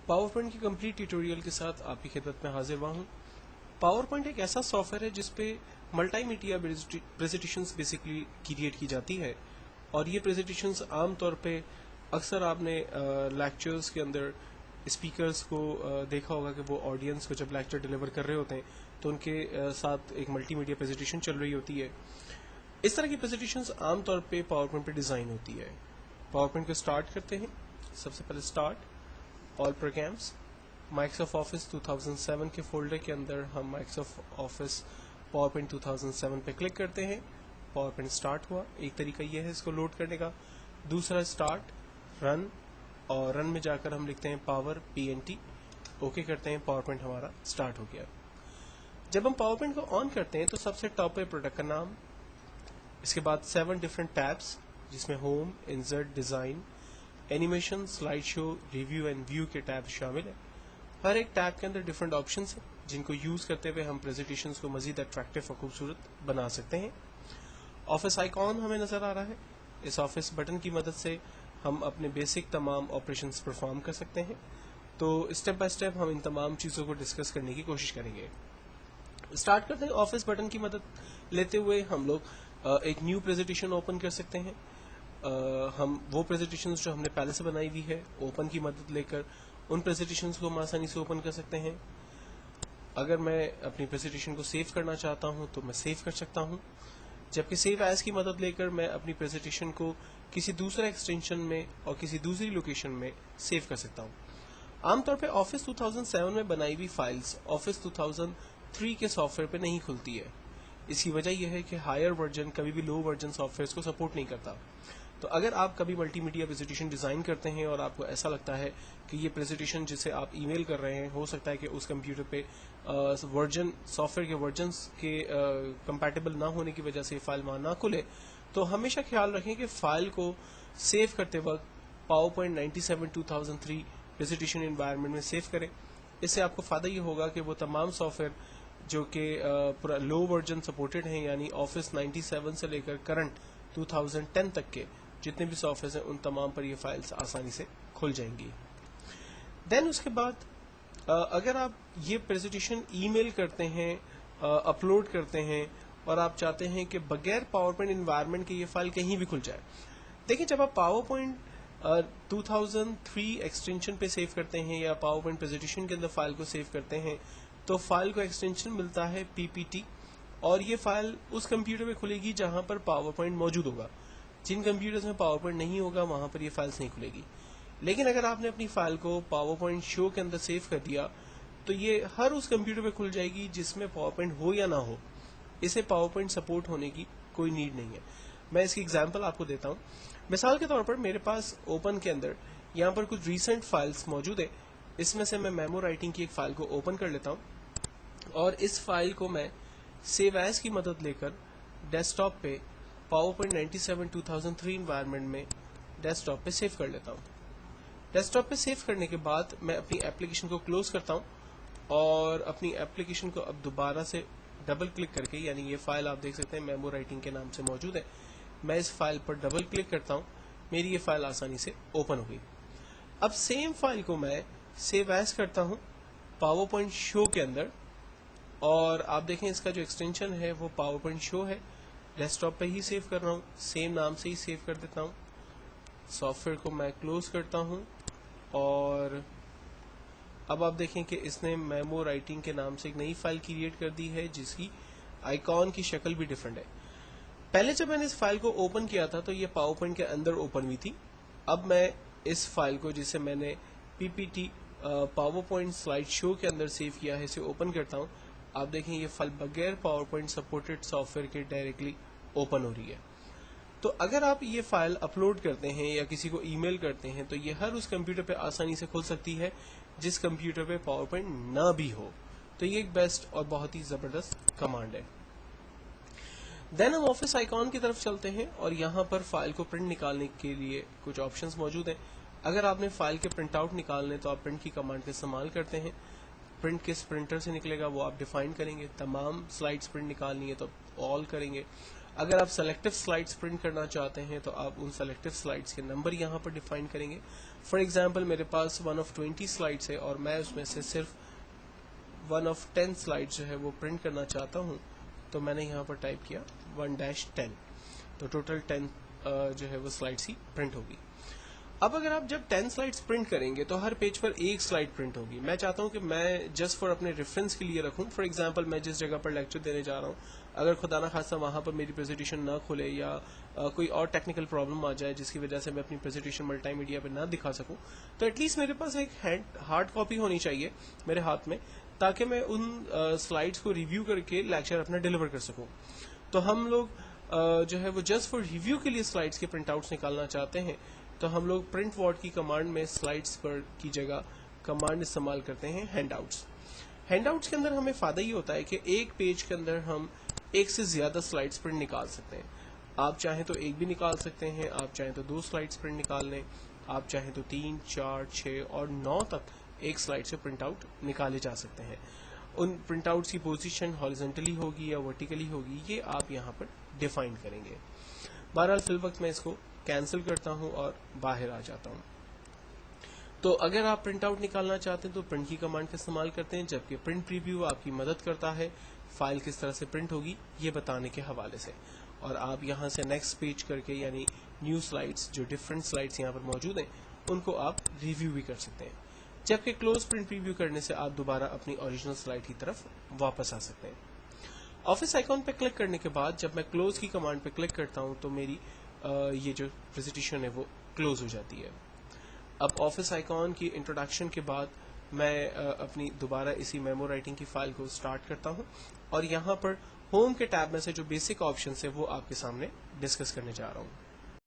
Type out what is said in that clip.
Power point की complete tutorial के साथ आपकी खिदमत में हाजिर हुआ हूँ। पावर पॉइंट एक ऐसा सॉफ्टवेयर है जिसपे मल्टीमीडिया प्रेजेंटेशंस बेसिकली क्रिएट की जाती है, और ये प्रेजेंटेशंस आम तौर पे अक्सर आपने लेक्चर्स के अंदर स्पीकर्स को देखा होगा कि वो ऑडियंस को जब लेक्चर डिलीवर कर रहे होते हैं तो उनके साथ एक मल्टीमीडिया प्रेजेंटेशन चल रही होती है। इस तरह की प्रेजेंटेशंस आम तौर पे पावर पॉइंट पे डिज़ाइन होती है। पावर पॉइंट को स्टार्ट करते हैं। सबसे पहले start all programmes, Microsoft office 2007 के फोल्डर के अंदर हम माइक्रोसॉफ्ट ऑफिस पावर पॉइंट 2007 पे क्लिक करते हैं। पावर पॉइंट स्टार्ट हुआ। एक तरीका यह है इसको लोड करने का। दूसरा स्टार्ट, रन, और रन में जाकर हम लिखते हैं पावर PNT, ओके करते हैं। पावर पॉइंट हमारा स्टार्ट हो गया। जब हम पावर पॉइंट को ऑन करते हैं तो सबसे टॉप पे प्रोडक्ट का नाम, इसके बाद 7 डिफरेंट टैब्स जिसमें home, insert, design, animation, slide show, review and view के टैब शामिल है। हर एक टैब के अंदर डिफरेंट ऑप्शंस हैं जिनको यूज करते हुए हम प्रेजेंटेशंस को मजीद अट्रैक्टिव और खूबसूरत बना सकते हैं। ऑफिस आइकॉन हमें नजर आ रहा है। इस ऑफिस बटन की मदद से हम अपने बेसिक तमाम ऑपरेशंस परफॉर्म कर सकते हैं। तो स्टेप बाय स्टेप हम इन तमाम चीज़ों को डिस्कस करने की कोशिश करेंगे। स्टार्ट करते हैं। ऑफिस बटन की मदद लेते हुए हम लोग एक न्यू प्रेजेंटेशन ओपन कर सकते हैं। हम वो प्रेजेंटेशंस जो हमने पहले से बनाई हुई है ओपन की मदद लेकर उन प्रेजेंटेशंस को हम आसानी से ओपन कर सकते हैं। अगर मैं अपनी प्रेजेंटेशन को सेव करना चाहता हूं तो मैं सेव कर सकता हूं, जबकि सेव एज की मदद लेकर मैं अपनी प्रेजेंटेशन को किसी दूसरे एक्सटेंशन में और किसी दूसरी लोकेशन में सेव कर सकता हूं। आमतौर पे ऑफिस 2007 में बनाई हुई फाइल्स ऑफिस 2003 के सॉफ्टवेयर पे नहीं खुलती है। इसकी वजह यह है कि हायर वर्जन कभी भी लो वर्जन सॉफ्टवेयर को सपोर्ट नहीं करता। तो अगर आप कभी मल्टीमीडिया प्रेजेंटेशन डिजाइन करते हैं और आपको ऐसा लगता है कि ये प्रेजेंटेशन जिसे आप ईमेल कर रहे हैं हो सकता है कि उस कंप्यूटर पे वर्जन सॉफ्टवेयर के वर्जन्स के कंपैटिबल ना होने की वजह से फाइल वहां ना खुले, तो हमेशा ख्याल रखें कि फाइल को सेव करते वक्त पावर पॉइंट 97 2003 प्रेजेंटेशन एनवायरनमेंट में सेव करें। इससे आपको फायदा ये होगा कि वो तमाम सॉफ्टवेयर जो कि पूरा लो वर्जन सपोर्टेड हैं, यानी ऑफिस 97 से लेकर करंट 2010 तक के जितने भी सॉफ्टवेयर हैं उन तमाम पर ये फाइल्स आसानी से खुल जाएंगी। देन उसके बाद अगर आप ये प्रेजेंटेशन ईमेल करते हैं, अपलोड करते हैं और आप चाहते हैं कि बगैर पावर पॉइंट एनवायरनमेंट के ये फाइल कहीं भी खुल जाए। देखिए, जब आप पावर पॉइंट 2003 एक्सटेंशन पे सेव करते हैं या पावर पॉइंट प्रेजेंटेशन के अंदर फाइल को सेव करते हैं तो फाइल को एक्सटेंशन मिलता है PPT, और ये फाइल उस कंप्यूटर पे खुलेगी जहां पर पावर पॉइंट मौजूद होगा। जिन कंप्यूटर्स में पावर पॉइंट नहीं होगा वहां पर ये फाइल्स नहीं खुलेगी। लेकिन अगर आपने अपनी फाइल को पावर पॉइंट शो के अंदर सेव कर दिया तो ये हर उस कंप्यूटर पे खुल जाएगी जिसमें पावर पॉइंट हो या ना हो। इसे पावर पॉइंट सपोर्ट होने की कोई नीड नहीं है। मैं इसकी एग्जाम्पल आपको देता हूँ। मिसाल के तौर पर मेरे पास ओपन के अंदर यहाँ पर कुछ रिसेंट फाइल्स मौजूद है। इसमें से मैं मेमो राइटिंग की एक फाइल को ओपन कर लेता हूँ और इस फाइल को मैं सेव एज की मदद लेकर डेस्कटॉप पे पावर पॉइंट 97 2003 एनवायरनमेंट में डेस्कटॉप पे सेव कर लेता हूँ। डेस्कटॉप पे सेव करने के बाद मैं अपनी एप्लीकेशन को क्लोज करता हूँ और अपनी एप्लीकेशन को अब दोबारा से डबल क्लिक करके, यानी ये फाइल आप देख सकते हैं मेमो राइटिंग के नाम से मौजूद है, मैं इस फाइल पर डबल क्लिक करता हूँ। मेरी ये फाइल आसानी से ओपन हो गई। अब सेम फाइल को मैं सेव एज करता हूँ पावर पॉइंट शो के अंदर, और आप देखें इसका जो एक्सटेंशन है वो पावर पॉइंट शो है। डेस्कटॉप पे ही सेव कर रहा हूँ, सेम नाम से ही सेव कर देता हूँ। सॉफ्टवेयर को मैं क्लोज करता हूँ और अब आप देखें कि इसने मेमो राइटिंग के नाम से एक नई फाइल क्रिएट कर दी है जिसकी आइकॉन की शक्ल भी डिफरेंट है। पहले जब मैंने इस फाइल को ओपन किया था तो ये पावर पॉइंट के अंदर ओपन हुई थी। अब मैं इस फाइल को जिसे मैंने PPT power point slide show के अंदर सेव किया है इसे ओपन करता हूँ। आप देखें ये फाइल बगैर पावर पॉइंट सपोर्टेड सॉफ्टवेयर के डायरेक्टली ओपन हो रही है। तो अगर आप ये फाइल अपलोड करते हैं या किसी को ईमेल करते हैं तो ये हर उस कंप्यूटर पे आसानी से खुल सकती है जिस कंप्यूटर पे पावर पॉइंट ना भी हो। तो ये एक बेस्ट और बहुत ही जबरदस्त कमांड है। देन हम ऑफिस आइकॉन की तरफ चलते हैं और यहाँ पर फाइल को प्रिंट निकालने के लिए कुछ ऑप्शंस मौजूद हैं। अगर आपने फाइल के प्रिंट आउट निकालने तो आप प्रिंट की कमांड का इस्तेमाल करते हैं। प्रिंट किस प्रिंटर से निकलेगा वो आप डिफाइन करेंगे। तमाम स्लाइड्स प्रिंट निकालनी है तो ऑल करेंगे। अगर आप सेलेक्टिव स्लाइड्स प्रिंट करना चाहते हैं तो आप उन सेलेक्टिव स्लाइड्स के नंबर यहाँ पर डिफाइन करेंगे। فار ایگزامپل میرے پاس 1 of 20 سلائڈس ہے اور میں اس میں سے صرف 1 of 10 سلائڈ جو ہے وہ پرنٹ کرنا چاہتا ہوں, تو میں نے یہاں پر ٹائپ کیا 1-10, تو ٹوٹل 10 جو ہے وہ سلائڈس ہی پرنٹ ہوگی. اب اگر آپ جب 10 سلائڈس پرنٹ کریں گے تو ہر پیج پر ایک سلائڈ پرنٹ ہوگی. میں چاہتا ہوں کہ میں جسٹ فار اپنے ریفرنس کے لیے رکھوں. فار ایگزامپل میں جس جگہ پر لیکچر دینے جا رہا ہوں, اگر خدا نہ خاصہ وہاں پر میری پریزنٹیشن نہ کھلے یا کوئی اور ٹیکنیکل پرابلم آ جائے جس کی وجہ سے میں اپنی پریزنٹیشن ملٹی میڈیا پہ نہ دکھا سکوں, تو ایٹ لیسٹ میرے پاس ایک ہارڈ کاپی ہونی چاہیے میرے ہاتھ میں, تاکہ میں ان سلائڈس کو ریویو کر کے لیکچر اپنا ڈیلیور کر سکوں. تو ہم لوگ جو ہے وہ جسٹ فار ریویو کے لیے سلائڈس کے پرنٹ آؤٹس نکالنا چاہتے ہیں, تو ہم لوگ پرنٹ وارڈ کی کمانڈ میں سلائڈس پر کی جگہ کمانڈ استعمال کرتے ہیں ہینڈ آؤٹس. ہینڈ آؤٹس کے اندر ہمیں فائدہ یہ ہوتا ہے کہ ایک پیج کے اندر ہم ایک سے زیادہ سلائڈس پرنٹ نکال سکتے ہیں. آپ چاہیں تو ایک بھی نکال سکتے ہیں, آپ چاہیں تو 2 سلائڈس پرنٹ نکال لیں, آپ چاہیں تو 3, 4, 6 اور 9 تک ایک سلائڈ سے پرنٹ آؤٹ نکالے جا سکتے ہیں. ان پرنٹ آؤٹس کی پوزیشن ہاریزونٹلی ہوگی یا ورٹیکلی ہوگی, یہ آپ یہاں پر ڈیفائن کریں گے. بہرحال فی الوقت میں اس کو کینسل کرتا ہوں اور باہر آ جاتا ہوں. تو اگر آپ پرنٹ آؤٹ نکالنا چاہتے ہیں تو پرنٹ کی کمانڈ کا استعمال کرتے ہیں, جبکہ پرنٹ پریویو آپ کی مدد کرتا ہے فائل کس طرح سے پرنٹ ہوگی یہ بتانے کے حوالے سے. اور آپ یہاں سے نیکسٹ پیج کر کے یعنی نیو سلائڈس, جو ڈفرینٹ سلائڈس یہاں پر موجود ہیں, ان کو آپ ریویو بھی کر سکتے ہیں. جبکہ کلوز پرنٹ پریویو کرنے سے آپ دوبارہ اپنی اوریجنل سلائڈ کی طرف واپس آ سکتے ہیں. آفس آئیکن پہ کلک کرنے کے بعد جب میں کلوز کی کمانڈ پہ کلک کرتا ہوں تو میری یہ جو پریزنٹیشن ہے وہ کلوز ہو جاتی ہے. اب آفس آئیکن کی انٹروڈکشن کے بعد میں اپنی دوبارہ اسی میمو رائٹنگ کی فائل کو سٹارٹ کرتا ہوں, اور یہاں پر ہوم کے ٹیب میں سے جو بیسک آپشنز ہیں وہ آپ کے سامنے ڈسکس کرنے جا رہا ہوں.